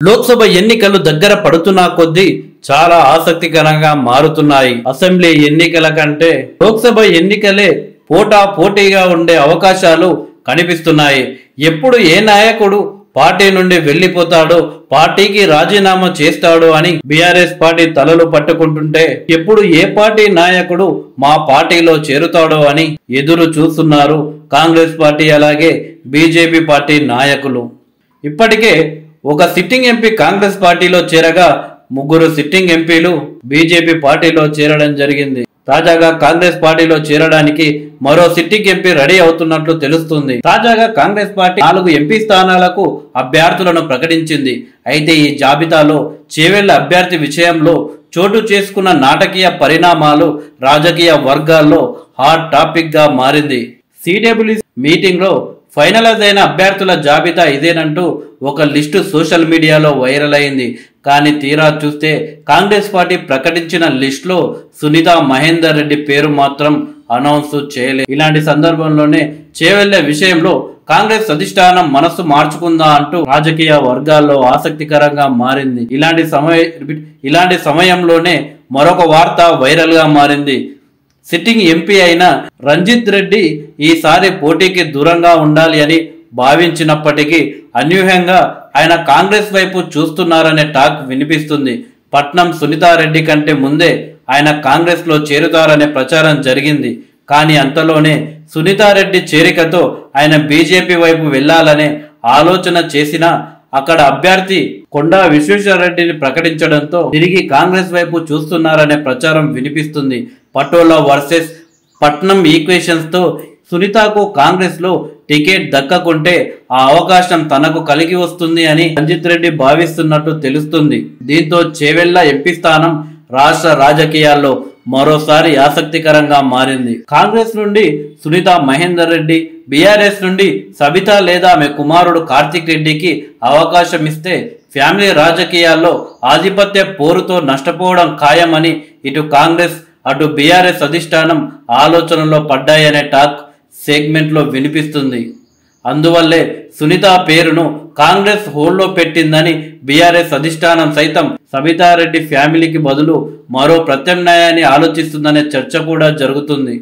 లోక్సభ ఎన్నికలు దగ్గర పడుతున్న కొద్దీ చాలా ఆసక్తికరంగా మారుతున్నాయి. అసెంబ్లీ ఎన్నికల కంటే లోక్సభ ఎన్నికలే పోటాపోటీగా ఉండే అవకాశాలు కనిపిస్తున్నాయి. ఎప్పుడు ఏ నాయకుడు పార్టీ నుండి వెళ్లిపోతాడో, పార్టీకి రాజీనామా చేస్తాడో అని బీఆర్ఎస్ పార్టీ తలలు పట్టుకుంటుంటే, ఎప్పుడు ఏ పార్టీ నాయకుడు మా పార్టీలో చేరుతాడో అని ఎదురు చూస్తున్నారు కాంగ్రెస్ పార్టీ అలాగే బీజేపీ పార్టీ నాయకులు. ఇప్పటికే ఒక సిట్టింగ్ ఎంపీ కాంగ్రెస్ పార్టీలో చేరగా, ముగ్గురు సిట్టింగ్ ఎంపీలు బీజేపీ పార్టీలో చేరడం జరిగింది. తాజాగా కాంగ్రెస్ పార్టీలో చేరడానికి మరో సిట్టింగ్ ఎంపీ రెడీ అవుతున్నట్లు తెలుస్తుంది. తాజాగా కాంగ్రెస్ పార్టీ 4 ఎంపీ స్థానాలకు అభ్యర్థులను ప్రకటించింది. అయితే ఈ జాబితాలో చేవెళ్ల అభ్యర్థి విషయంలో చోటు చేసుకున్న నాటకీయ పరిణామాలు రాజకీయ వర్గాల్లో హాట్ టాపిక్ గా మారింది. సిడబ్ల్యూసీ మీటింగ్ లో ఫైనలైజ్ అయిన అభ్యర్థుల జాబితా ఇదేనంటూ ఒక లిస్టు సోషల్ మీడియాలో వైరల్ అయింది. కానీ తీరా చూస్తే కాంగ్రెస్ పార్టీ ప్రకటించిన లిస్టులో సునీతా మహేందర్ రెడ్డి పేరు మాత్రం అనౌన్స్ చేయలేదు. ఇలాంటి సందర్భంలోనే చేవెళ్ల విషయంలో కాంగ్రెస్ అధిష్టానం మనస్సు మార్చుకుందా అంటూ రాజకీయ వర్గాల్లో ఆసక్తికరంగా మారింది. ఇలాంటి సమయంలోనే మరొక వార్త వైరల్ గా మారింది. సిట్టింగ్ ఎంపీ అయిన రంజిత్ రెడ్డి ఈసారి పోటీకి దూరంగా ఉండాలి అని భావించినప్పటికీ అనూహ్యంగా ఆయన కాంగ్రెస్ వైపు చూస్తున్నారనే టాక్ వినిపిస్తుంది. పట్నం సునీతారెడ్డి కంటే ముందే ఆయన కాంగ్రెస్ లో చేరుతారనే ప్రచారం జరిగింది. కానీ అంతలోనే సునీతారెడ్డి చేరికతో ఆయన బీజేపీ వైపు వెళ్లాలనే ఆలోచన చేసినా అక్కడ అభ్యర్థి కొండా విశ్వేశ్వరరెడ్డిని ప్రకటించడంతో తిరిగి కాంగ్రెస్ వైపు చూస్తున్నారనే ప్రచారం వినిపిస్తుంది. పటోలా వర్సెస్ పట్నం ఈక్వేషన్స్ తో సునీతకు కాంగ్రెస్ లో టికెట్ దక్కకుంటే ఆ అవకాశం తనకు కలిగి వస్తుంది అని రంజిత్ రెడ్డి భావిస్తున్నట్టు తెలుస్తుంది. దీంతో చేవెళ్ల ఎంపీ స్థానం రాష్ట్ర రాజకీయాల్లో మరోసారి ఆసక్తికరంగా మారింది. కాంగ్రెస్ నుండి సునీతా మహేందర్ రెడ్డి, బీఆర్ఎస్ నుండి సబితా లేదా ఆమె కుమారుడు కార్తిక్ రెడ్డికి అవకాశం ఇస్తే ఫ్యామిలీ రాజకీయాల్లో ఆధిపత్య పోరుతో నష్టపోవడం ఖాయమని ఇటు కాంగ్రెస్ అటు బీఆర్ఎస్ అధిష్టానం ఆలోచనలో పడ్డాయనే టాక్ సెగ్మెంట్ లో వినిపిస్తుంది. అందువల్లే సునీత పేరును కాంగ్రెస్ హోల్డ్లో పెట్టిందని బీఆర్ఎస్ అధిష్టానం సైతం సబితారెడ్డి ఫ్యామిలీకి బదులు మరో ప్రత్యామ్నాయాన్ని ఆలోచిస్తుందనే చర్చ కూడా జరుగుతుంది.